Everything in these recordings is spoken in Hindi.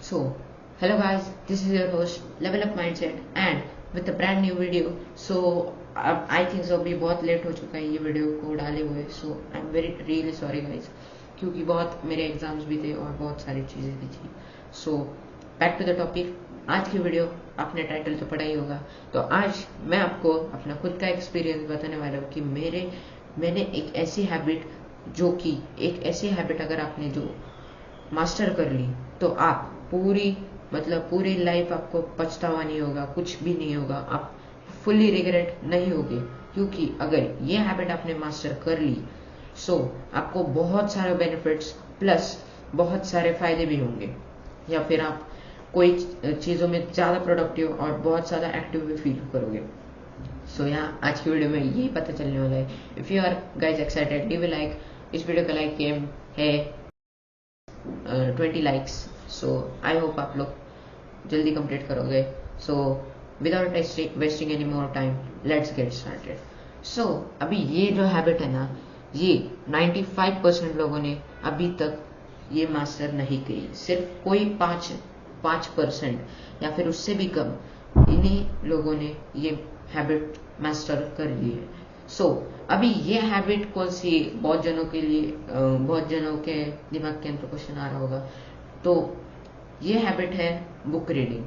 So, hello guys, this is your host Level Up Mindset and with a brand new video. So, I think so अभी बहुत लेट हो चुका है ये वीडियो को डाले हुए. So, I am very really sorry guys, क्योंकि बहुत मेरे एग्जाम्स भी थे और बहुत सारी चीज़ें भी थी. So back to the topic. आज की वीडियो आपने टाइटल तो पढ़ा ही होगा. तो आज मैं आपको अपना खुद का एक्सपीरियंस बताने वाला हूँ कि मैंने एक ऐसी हैबिट अगर आपने जो मास्टर कर ली तो आप पूरी लाइफ आपको पछतावा नहीं होगा, कुछ भी नहीं होगा, आप फुल्ली रिग्रेट नहीं होगे. क्योंकि अगर ये हैबिट आपने मास्टर कर ली सो आपको बहुत सारे बेनिफिट्स प्लस बहुत सारे फायदे भी होंगे, या फिर आप कोई चीज़ों में ज़्यादा प्रोडक्टिव और बहुत ज़्यादा एक्टिव भी फील करोगे. सो यहाँ आज की वीडियो में यही पता चलने वाला है. If you are guys excited give a like. इस वीडियो का लाइक गेम है 20 लाइक्स. सो आई होप आप लोग जल्दी कंप्लीट करोगे. So without wasting any more time let's get started. So अभी ये जो हैबिट है ना, ये 95% लोगों ने अभी तक ये मास्टर नहीं की. सिर्फ कोई 5% या फिर उससे भी कम इन्हीं लोगों ने ये हैबिट मास्टर कर ली है. सो अभी ये हैबिट कौन सी, बहुत जनों के दिमाग के अंदर क्वेश्चन आ रहा होगा. तो ये हैबिट है book reading.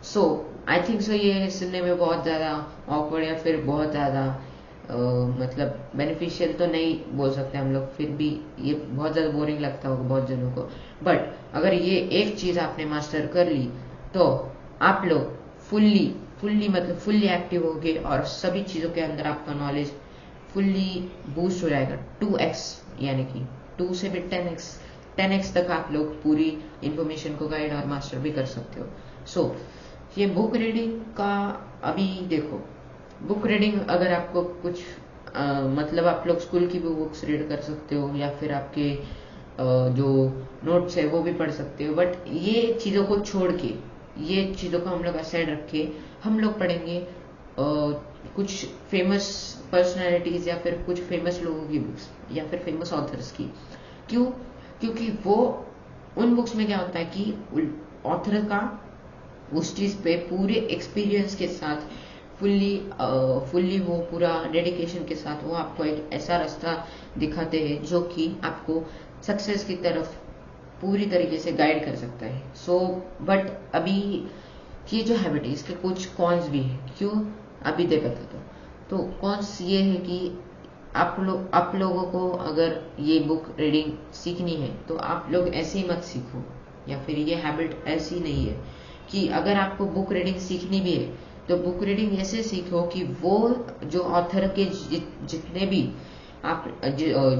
So I think so ये सुनने में बहुत ज़्यादा ऑकवर्ड या फिर बहुत ज़्यादा मतलब बेनिफिशियल तो नहीं बोल सकते हम लोग, फिर भी ये बहुत ज़्यादा बोरिंग लगता होगा बहुत जनों को. बट अगर ये एक चीज़ आपने मास्टर कर ली तो आप लोग फुल्ली एक्टिव होगे और सभी चीज़ों के अंदर आपका नॉलेज फुल्ली बूस्ट हो जाएगा 2x, यानी कि 2 से भी 10x तक आप लोग पूरी इंफॉर्मेशन को गाइड और मास्टर भी कर सकते हो. सो ये बुक रीडिंग का अभी देखो, बुक रीडिंग अगर आपको कुछ मतलब आप लोग स्कूल की भी बुक्स रीड कर सकते हो या फिर आपके जो नोट्स है वो भी पढ़ सकते हो. बट ये चीज़ों को छोड़ के, ये चीज़ों को हम लोग असाइड रख के हम लोग पढ़ेंगे कुछ फेमस पर्सनालिटीज या फिर कुछ फेमस लोगों की बुक्स या फिर फेमस ऑथर्स की. क्योंकि वो उन बुक्स में क्या होता है कि ऑथर का उस चीज़ पे पूरे एक्सपीरियंस के साथ फुल्ली वो पूरा डेडिकेशन के साथ वो आपको एक ऐसा रास्ता दिखाते हैं जो कि आपको सक्सेस की तरफ पूरी तरीके से गाइड कर सकता है. सो बट अभी ये जो हैबिट है इसके कुछ कॉन्स भी है. क्यों अभी दे बताता हूँ. तो कॉन्स ये है कि आप लोगों को अगर ये बुक रीडिंग सीखनी है तो आप लोग ऐसे ही मत सीखो, या फिर ये हैबिट ऐसी नहीं है कि अगर आपको बुक रीडिंग सीखनी भी है तो बुक रीडिंग ऐसे सीखो कि वो जो ऑथर के जितने भी आप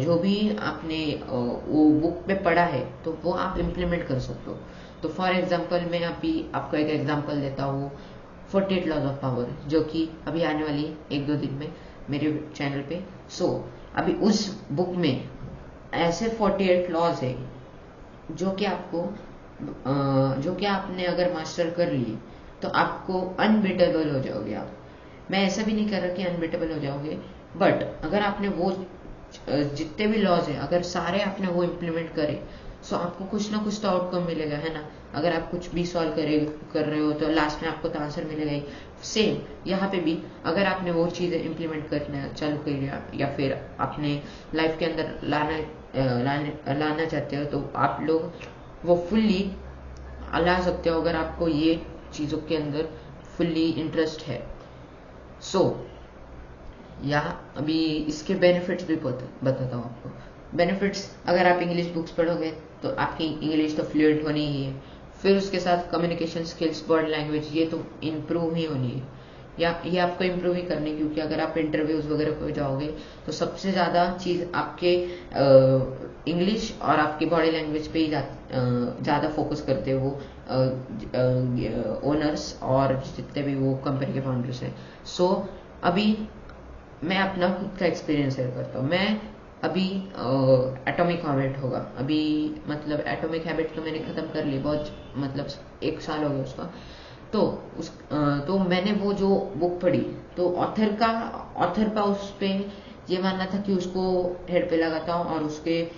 जो भी आपने वो बुक पे पढ़ा है तो वो आप इम्प्लीमेंट कर सकते हो. तो फॉर एग्जांपल मैं अभी आपको एक एग्जांपल देता हूँ 48 लॉज ऑफ पावर, जो कि अभी आने वाली 1-2 दिन में मेरे चैनल पे. सो अभी उस बुक में ऐसे 48 लॉज है जो कि आपने अगर मास्टर कर लिए तो आपको अनबीटेबल हो जाओगे आप. मैं ऐसा भी नहीं कर रहा कि अनबीटेबल हो जाओगे, बट अगर आपने वो जितने भी लॉज है अगर सारे आपने वो इम्प्लीमेंट करे सो आपको कुछ ना कुछ तो आउटकम मिलेगा, है ना. अगर आप कुछ भी सॉल्व कर रहे हो तो लास्ट में आपको तो आंसर मिलेगा ही. सेम यहाँ पे भी अगर आपने वो चीज़ें इम्प्लीमेंट करना चालू कर दिया या फिर अपने लाइफ के अंदर लाना चाहते हो तो आप लोग वो फुल्ली ला सकते हो अगर आपको ये चीज़ों के अंदर फुल्ली इंटरेस्ट है. सो यहाँ अभी इसके बेनिफिट्स भी बताता हूँ आपको. बेनिफिट्स, अगर आप इंग्लिश बुक्स पढ़ोगे तो आपकी इंग्लिश तो फ्लुएंट होनी ही है. फिर उसके साथ कम्युनिकेशन स्किल्स, बॉडी लैंग्वेज, ये तो इम्प्रूव ही होनी है, या ये आपको इम्प्रूव ही करनी है. क्योंकि अगर आप इंटरव्यूज वगैरह को जाओगे तो सबसे ज़्यादा चीज़ आपके इंग्लिश और आपकी बॉडी लैंग्वेज पे ही ज़्यादा फोकस करते हैं वो ओनर्स और जितने भी वो कंपनी के फाउंडर्स हैं. सो अभी मैं अपना खुद का एक्सपीरियंस शेयर करता हूँ. मैं अभी एटॉमिक हैबिट होगा, अभी मतलब एटॉमिक हैबिट तो मैंने ख़त्म कर ली, बहुत मतलब 1 साल हो गया उसका. तो मैंने वो जो बुक पढ़ी तो ऑथर का उस पे ये मानना था कि उसको हेड पे लगाता हूँ और उसके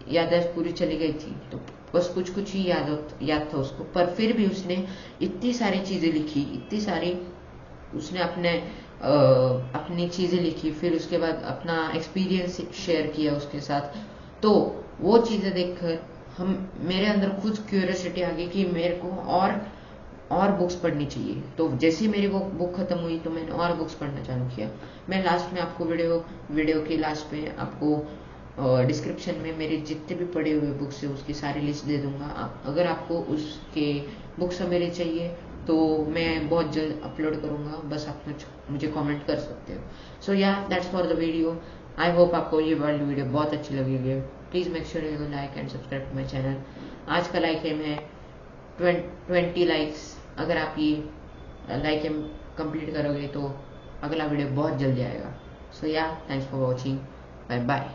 याददाश्त पूरी चली गई थी. तो बस कुछ कुछ ही याद था उसको, पर फिर भी उसने इतनी सारी चीजें लिखी, इतनी सारी उसने अपनी चीजें लिखी, फिर उसके बाद अपना एक्सपीरियंस शेयर किया उसके साथ। तो वो चीजें देखकर मेरे अंदर खुद क्यूरियोसिटी आ गई कि मेरे को और बुक्स पढ़नी चाहिए। तो जैसे ही मेरी वो बुक खत्म हुई तो मैंने और बुक्स पढ़ना चालू किया। मैं लास्ट में आपको वीडियो के लास्ट में आपको डिस्क्रिप्शन में मेरे जितने भी पढ़े हुए बुक्स है उसकी सारी लिस्ट दे दूंगा। अगर आपको उसके बुक्स मेरे चाहिए तो मैं बहुत जल्द अपलोड करूंगा, बस आप मुझे कमेंट कर सकते हो। So yeah that's for the video. I hope आपको ये वाली वीडियो बहुत अच्छी लगी है। Please make sure you like and subscribe to my channel. आज का लाइक एम है 20 लाइक्स। अगर आप ये लाइक एम कंप्लीट करोगे तो अगला वीडियो बहुत जल्दी आएगा। So yeah thanks for watching, bye bye.